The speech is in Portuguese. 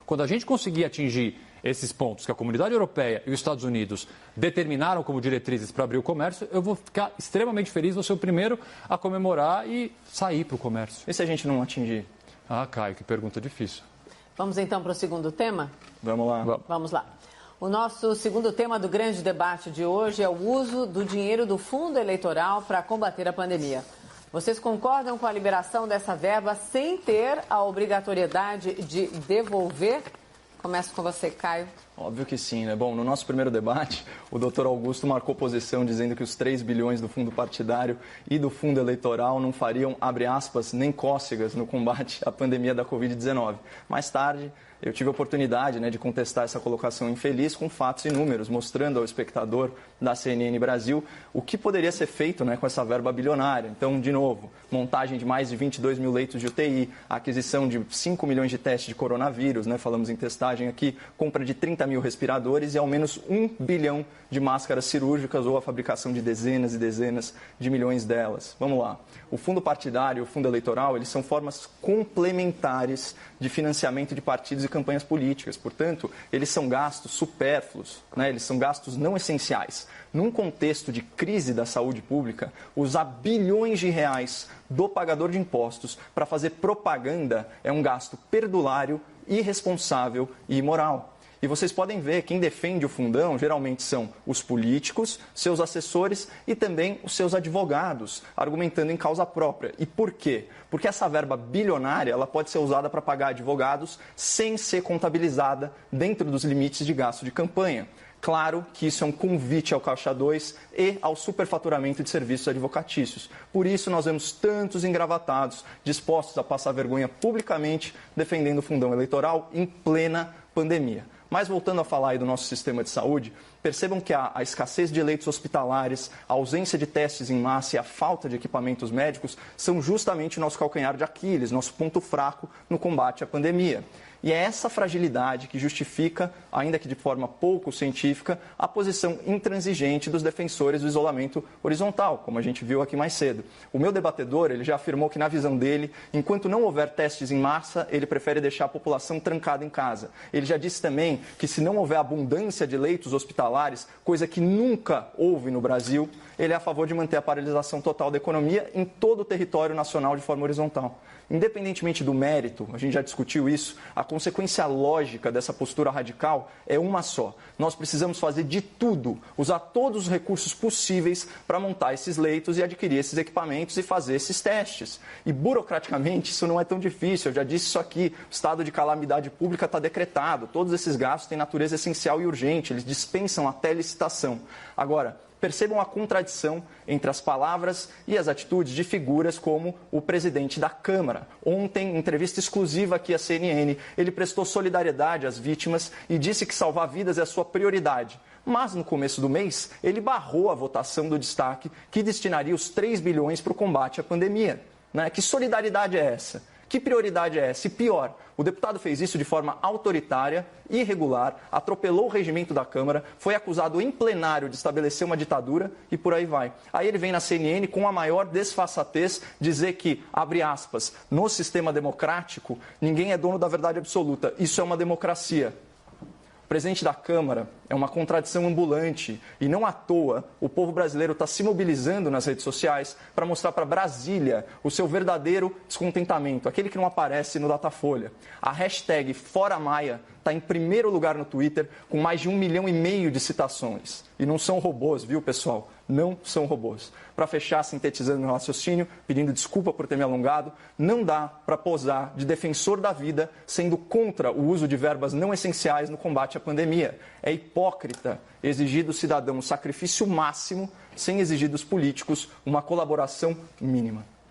Quando a gente conseguir atingir esses pontos que a comunidade europeia e os Estados Unidos determinaram como diretrizes para abrir o comércio, eu vou ficar extremamente feliz, vou ser o primeiro a comemorar e sair para o comércio. E se a gente não atingir? Ah, Caio, que pergunta difícil. Vamos então para o segundo tema? Vamos lá. Vamos lá. O nosso segundo tema do grande debate de hoje é o uso do dinheiro do fundo eleitoral para combater a pandemia. Vocês concordam com a liberação dessa verba sem ter a obrigatoriedade de devolver? Começo com você, Caio. Óbvio que sim, né? Bom, no nosso primeiro debate, o doutor Augusto marcou posição dizendo que os 3 bilhões do fundo partidário e do fundo eleitoral não fariam, abre aspas, nem cócegas no combate à pandemia da Covid-19. Mais tarde, eu tive a oportunidade, de contestar essa colocação infeliz com fatos e números, mostrando ao espectador da CNN Brasil o que poderia ser feito com essa verba bilionária. Então, de novo, montagem de mais de 22 mil leitos de UTI, aquisição de 5 milhões de testes de coronavírus, falamos em testagem aqui, compra de 30 mil respiradores e ao menos 1 bilhão de máscaras cirúrgicas ou a fabricação de dezenas e dezenas de milhões delas. Vamos lá. O fundo partidário e o fundo eleitoral, eles são formas complementares de financiamento de partidos e campanhas políticas. Portanto, eles são gastos supérfluos, eles são gastos não essenciais. Num contexto de crise da saúde pública, usar bilhões de reais do pagador de impostos para fazer propaganda é um gasto perdulário, irresponsável e imoral. E vocês podem ver, quem defende o fundão geralmente são os políticos, seus assessores e também os seus advogados, argumentando em causa própria. E por quê? Porque essa verba bilionária ela pode ser usada para pagar advogados sem ser contabilizada dentro dos limites de gasto de campanha. Claro que isso é um convite ao Caixa 2 e ao superfaturamento de serviços advocatícios. Por isso nós vemos tantos engravatados dispostos a passar vergonha publicamente defendendo o fundão eleitoral em plena pandemia. Mas voltando a falar aí do nosso sistema de saúde, percebam que a escassez de leitos hospitalares, a ausência de testes em massa e a falta de equipamentos médicos são justamente o nosso calcanhar de Aquiles, nosso ponto fraco no combate à pandemia. E é essa fragilidade que justifica, ainda que de forma pouco científica, a posição intransigente dos defensores do isolamento horizontal, como a gente viu aqui mais cedo. O meu debatedor, ele já afirmou que, na visão dele, enquanto não houver testes em massa, ele prefere deixar a população trancada em casa. Ele já disse também que, se não houver abundância de leitos hospitalares, coisa que nunca houve no Brasil, ele é a favor de manter a paralisação total da economia em todo o território nacional de forma horizontal. Independentemente do mérito, a gente já discutiu isso, a consequência lógica dessa postura radical é uma só. Nós precisamos fazer de tudo, usar todos os recursos possíveis para montar esses leitos e adquirir esses equipamentos e fazer esses testes. E burocraticamente isso não é tão difícil, eu já disse isso aqui, o estado de calamidade pública está decretado, todos esses gastos têm natureza essencial e urgente, eles dispensam até licitação. Agora, percebam a contradição entre as palavras e as atitudes de figuras como o presidente da Câmara. Ontem, em entrevista exclusiva aqui à CNN, ele prestou solidariedade às vítimas e disse que salvar vidas é a sua prioridade. Mas, no começo do mês, ele barrou a votação do destaque que destinaria os 3 bilhões para o combate à pandemia. Que solidariedade é essa? Que prioridade é essa? E pior, o deputado fez isso de forma autoritária, irregular, atropelou o regimento da Câmara, foi acusado em plenário de estabelecer uma ditadura e por aí vai. Aí ele vem na CNN com a maior desfaçatez dizer que, abre aspas, no sistema democrático, ninguém é dono da verdade absoluta. Isso é uma democracia. O presidente da Câmara é uma contradição ambulante e não à toa o povo brasileiro está se mobilizando nas redes sociais para mostrar para Brasília o seu verdadeiro descontentamento, aquele que não aparece no Datafolha. A hashtag Fora Maia está em primeiro lugar no Twitter com mais de 1,5 milhão de citações. E não são robôs, viu, pessoal? Não são robôs. Para fechar, sintetizando meu raciocínio, pedindo desculpa por ter me alongado, não dá para posar de defensor da vida sendo contra o uso de verbas não essenciais no combate à pandemia. É hipócrita exigir do cidadão um sacrifício máximo sem exigir dos políticos uma colaboração mínima.